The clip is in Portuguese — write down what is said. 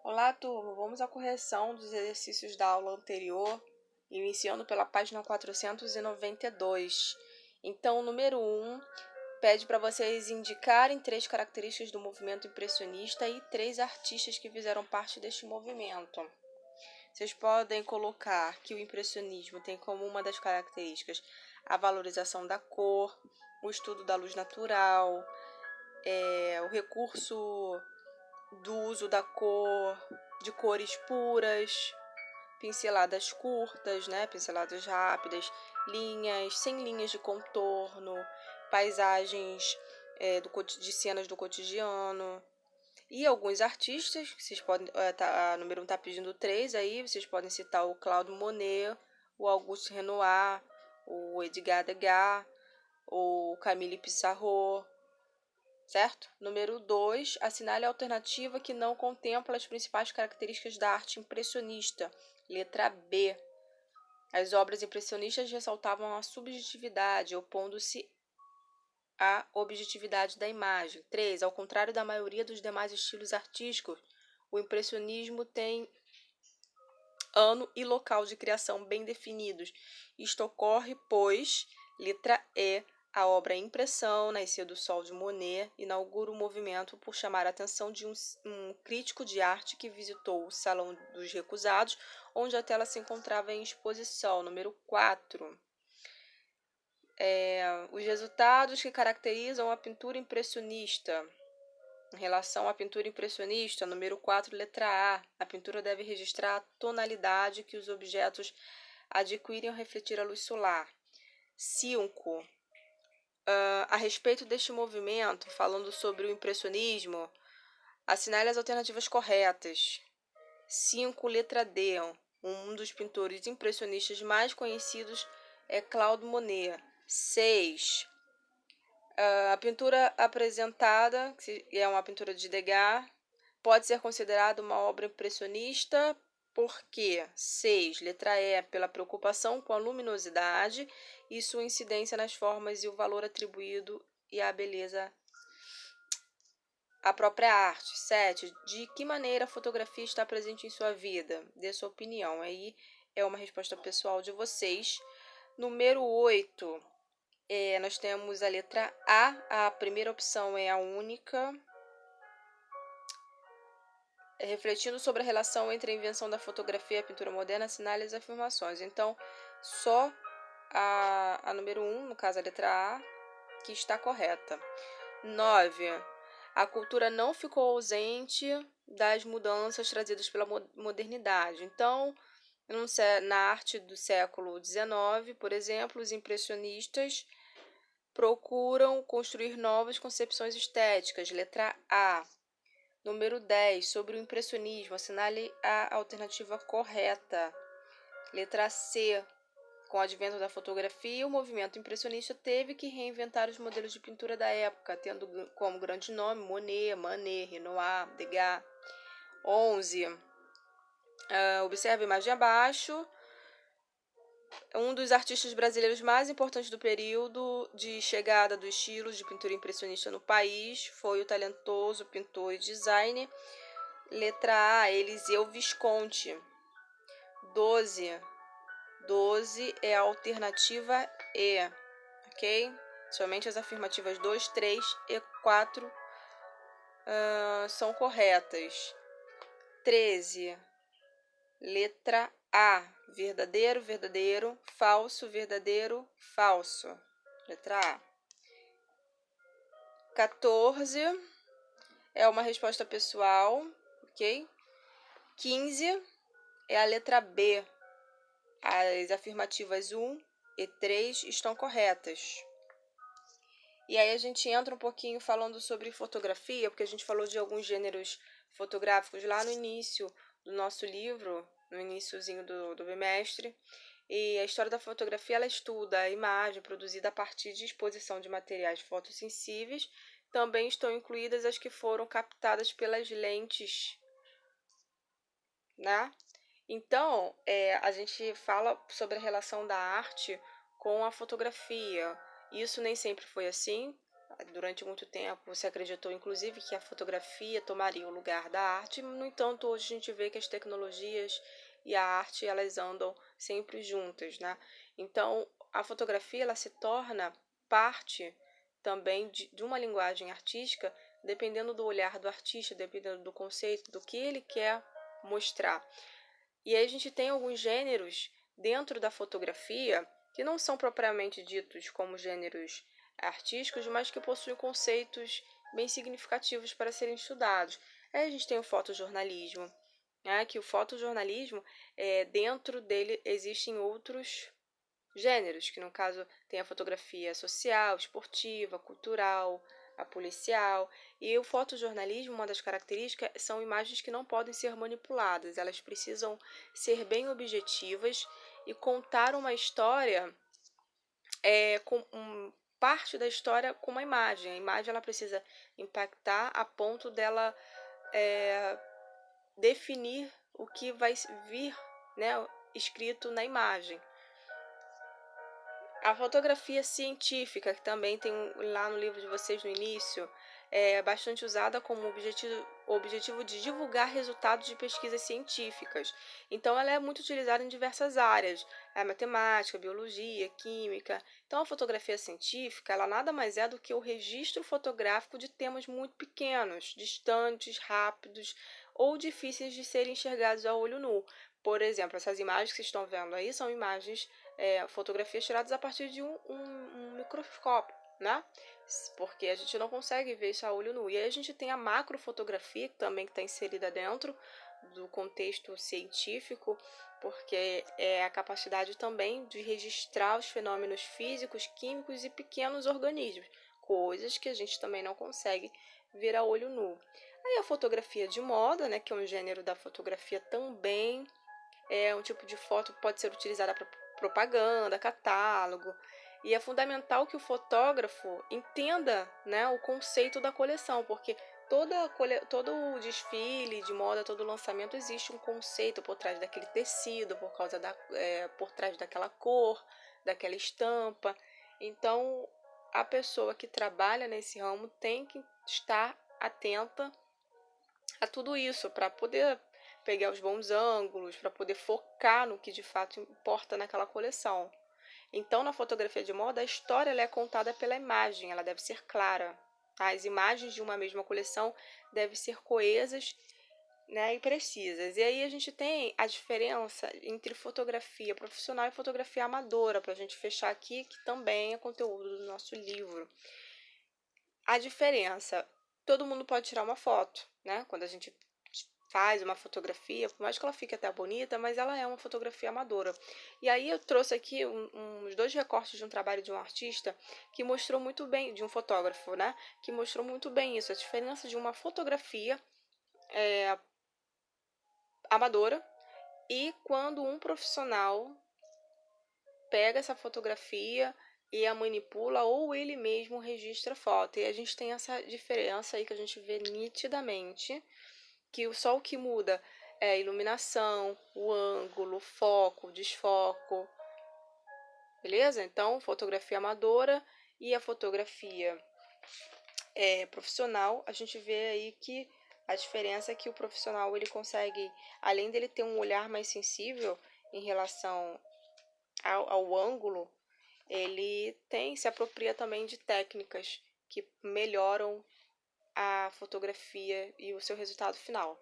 Olá, turma! Vamos à correção dos exercícios da aula anterior, iniciando pela página 492. Então, o número 1 pede para vocês indicarem 3 características do movimento impressionista e 3 artistas que fizeram parte deste movimento. Vocês podem colocar que o impressionismo tem como uma das características a valorização da cor, o estudo da luz natural, o recurso do uso da cor, de cores puras, pinceladas curtas, pinceladas rápidas, linhas, sem linhas de contorno, paisagens de cenas do cotidiano. E alguns artistas, que vocês podem, a número 1 está pedindo 3 aí, vocês podem citar o Claude Monet, o Auguste Renoir, o Edgar Degas, o Camille Pissarro, certo? Número 2, assinale a alternativa que não contempla as principais características da arte impressionista. Letra B. As obras impressionistas ressaltavam a subjetividade, opondo-se à objetividade da imagem. 3. Ao contrário da maioria dos demais estilos artísticos, o impressionismo tem ano e local de criação bem definidos. Isto ocorre, pois, letra E, a obra Impressão, Nascer do Sol de Monet, inaugura o movimento por chamar a atenção de um crítico de arte que visitou o Salão dos Recusados, onde a tela se encontrava em exposição. Número 4. Os resultados que caracterizam a pintura impressionista. Em relação à pintura impressionista, número 4, letra A, a pintura deve registrar a tonalidade que os objetos adquirem ao refletir a luz solar. 5. A respeito deste movimento, falando sobre o impressionismo, assinale as alternativas corretas. 5, letra D, um dos pintores impressionistas mais conhecidos é Claude Monet. 6. A pintura apresentada, que é uma pintura de Degas, pode ser considerada uma obra impressionista porque 6, letra E, pela preocupação com a luminosidade e sua incidência nas formas e o valor atribuído e a beleza à própria arte. 7, de que maneira a fotografia está presente em sua vida? Dê sua opinião. Aí é uma resposta pessoal de vocês. Número 8. Nós temos a letra A primeira opção é a única. Refletindo sobre a relação entre a invenção da fotografia e a pintura moderna, assinale as afirmações. Então, só a número 1, no caso a letra A, que está correta. 9. A cultura não ficou ausente das mudanças trazidas pela modernidade. Então, na arte do século XIX, por exemplo, os impressionistas procuram construir novas concepções estéticas. Letra A. Número 10. Sobre o impressionismo, assinale a alternativa correta. Letra C. Com o advento da fotografia, o movimento impressionista teve que reinventar os modelos de pintura da época, tendo como grande nome Monet, Manet, Renoir, Degas. 11. Observe a imagem abaixo. Um dos artistas brasileiros mais importantes do período de chegada do estilo de pintura impressionista no país foi o talentoso pintor e designer, letra A, Eliseu Visconti. 12. 12 é a alternativa E, ok? Somente as afirmativas 2, 3 e 4 são corretas. 13. Letra A, verdadeiro, verdadeiro, falso, verdadeiro, falso. Letra A. 14 é uma resposta pessoal, ok? 15 é a letra B. As afirmativas 1 e 3 estão corretas. E aí a gente entra um pouquinho falando sobre fotografia, porque a gente falou de alguns gêneros fotográficos lá no início do nosso livro, no iniciozinho do bimestre. E a história da fotografia, ela estuda a imagem produzida a partir de exposição de materiais fotossensíveis. Também estão incluídas as que foram captadas pelas lentes, né? Então, a gente fala sobre a relação da arte com a fotografia. Isso nem sempre foi assim. Durante muito tempo se acreditou, inclusive, que a fotografia tomaria o lugar da arte. No entanto, hoje a gente vê que as tecnologias e a arte, elas andam sempre juntas, né? Então, a fotografia, ela se torna parte também de uma linguagem artística, dependendo do olhar do artista, dependendo do conceito, do que ele quer mostrar. E aí a gente tem alguns gêneros dentro da fotografia que não são propriamente ditos como gêneros artísticos, mas que possuem conceitos bem significativos para serem estudados. Aí a gente tem o fotojornalismo, né, que o fotojornalismo, dentro dele existem outros gêneros, que no caso tem a fotografia social, esportiva, cultural, a policial. E o fotojornalismo, uma das características, são imagens que não podem ser manipuladas, elas precisam ser bem objetivas e contar uma história parte da história com uma imagem. A imagem ela precisa impactar a ponto dela definir o que vai vir, né, escrito na imagem. A fotografia científica, que também tem lá no livro de vocês no início, é bastante usada como objetivo de divulgar resultados de pesquisas científicas. Então, ela é muito utilizada em diversas áreas, matemática, biologia, química. Então, a fotografia científica, ela nada mais é do que o registro fotográfico de temas muito pequenos, distantes, rápidos ou difíceis de serem enxergados a olho nu. Por exemplo, essas imagens que vocês estão vendo aí são imagens, fotografias tiradas a partir de um microscópio, né? Porque a gente não consegue ver isso a olho nu. E aí a gente tem a macrofotografia, também que está inserida dentro do contexto científico, porque é a capacidade também de registrar os fenômenos físicos, químicos e pequenos organismos, coisas que a gente também não consegue ver a olho nu. Aí a fotografia de moda, né, que é um gênero da fotografia também, é um tipo de foto que pode ser utilizada para propaganda, catálogo. E é fundamental que o fotógrafo entenda, né, o conceito da coleção, porque todo o desfile de moda, todo lançamento, existe um conceito por trás daquele tecido, por trás daquela cor, daquela estampa. Então, a pessoa que trabalha nesse ramo tem que estar atenta a tudo isso para poder pegar os bons ângulos, para poder focar no que de fato importa naquela coleção. Então, na fotografia de moda, a história ela é contada pela imagem, ela deve ser clara. Tá? As imagens de uma mesma coleção devem ser coesas, né, e precisas. E aí a gente tem a diferença entre fotografia profissional e fotografia amadora, para a gente fechar aqui, que também é conteúdo do nosso livro. A diferença, todo mundo pode tirar uma foto, né? Quando a gente faz uma fotografia, por mais que ela fique até bonita, mas ela é uma fotografia amadora. E aí eu trouxe aqui uns 2 recortes de um trabalho de um artista que mostrou muito bem, de um fotógrafo, né? Que mostrou muito bem isso, a diferença de uma fotografia amadora e quando um profissional pega essa fotografia e a manipula ou ele mesmo registra a foto. E a gente tem essa diferença aí que a gente vê nitidamente, que só o que muda é a iluminação, o ângulo, o foco, o desfoco, beleza? Então, fotografia amadora e a fotografia profissional, a gente vê aí que a diferença é que o profissional ele consegue, além dele ter um olhar mais sensível em relação ao ângulo, ele se apropria também de técnicas que melhoram a fotografia e o seu resultado final.